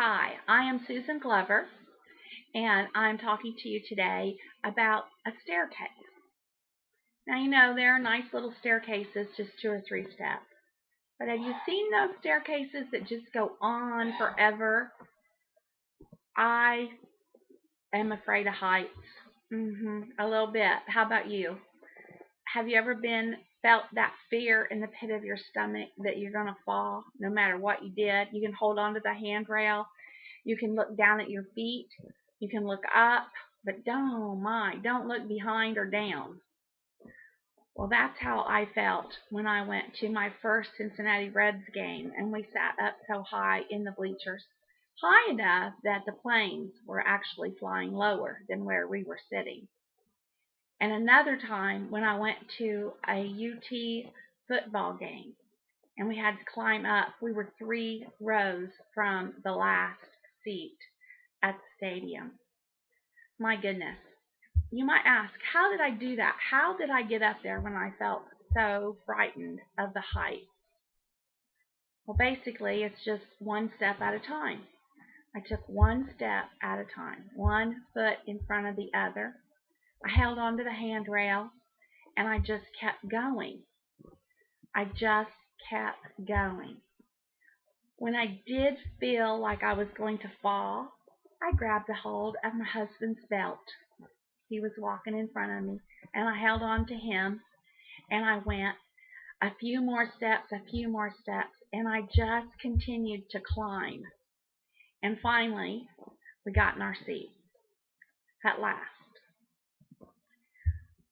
Hi, I am Susan Glover, and I'm talking to you today about a staircase. Now, there are nice little staircases, just 2 or 3 steps. But have you seen those staircases that just go on forever? I am afraid of heights. A little bit. How about you? Have you ever felt that fear in the pit of your stomach that you're going to fall no matter what you did? You can hold on to the handrail. You can look down at your feet. You can look up, but don't look behind or down. Well, that's how I felt when I went to my first Cincinnati Reds game, and we sat up so high in the bleachers, high enough that the planes were actually flying lower than where we were sitting. And another time when I went to a UT football game, and we had to climb up. We were 3 rows from the last seat at the stadium. My goodness. You might ask, how did I do that? How did I get up there when I felt so frightened of the height? Well, basically, it's just one step at a time. I took one step at a time, one foot in front of the other. I held onto the handrail, and I just kept going. I just kept going. When I did feel like I was going to fall, I grabbed a hold of my husband's belt. He was walking in front of me, and I held on to him, and I went a few more steps, and I just continued to climb. And finally, we got in our seat at last.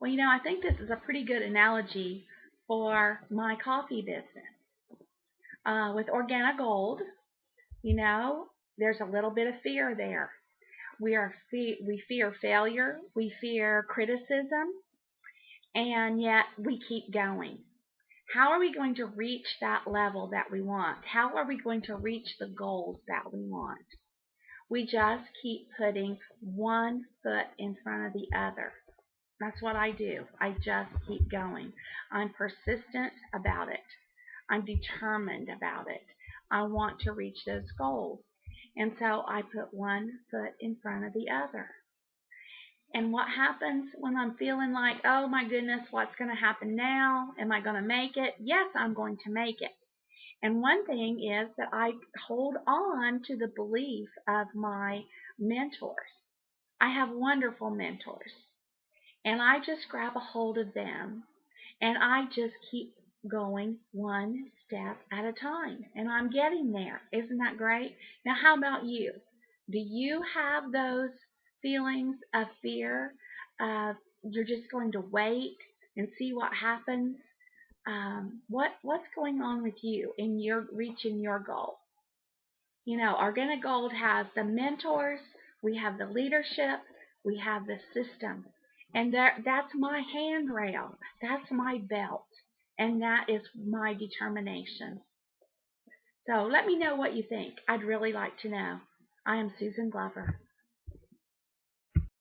Well, I think this is a pretty good analogy for my coffee business. With Organic Gold, there's a little bit of fear there. We fear failure, we fear criticism, and yet we keep going. How are we going to reach that level that we want? How are we going to reach the goals that we want? We just keep putting one foot in front of the other. That's what I do. I just keep going. I'm persistent about it. I'm determined about it. I want to reach those goals. And so I put one foot in front of the other. And what happens when I'm feeling like, oh my goodness, what's going to happen now? Am I going to make it? Yes, I'm going to make it. And one thing is that I hold on to the belief of my mentors. I have wonderful mentors. And I just grab a hold of them, and I just keep going one step at a time. And I'm getting there. Isn't that great? Now, how about you? Do you have those feelings of fear? You're just going to wait and see what happens? What's going on with you in your reaching your goal? Organic Gold has the mentors, we have the leadership, we have the system. And that's my handrail. That's my belt. And that is my determination. So let me know what you think. I'd really like to know. I am Susan Glover.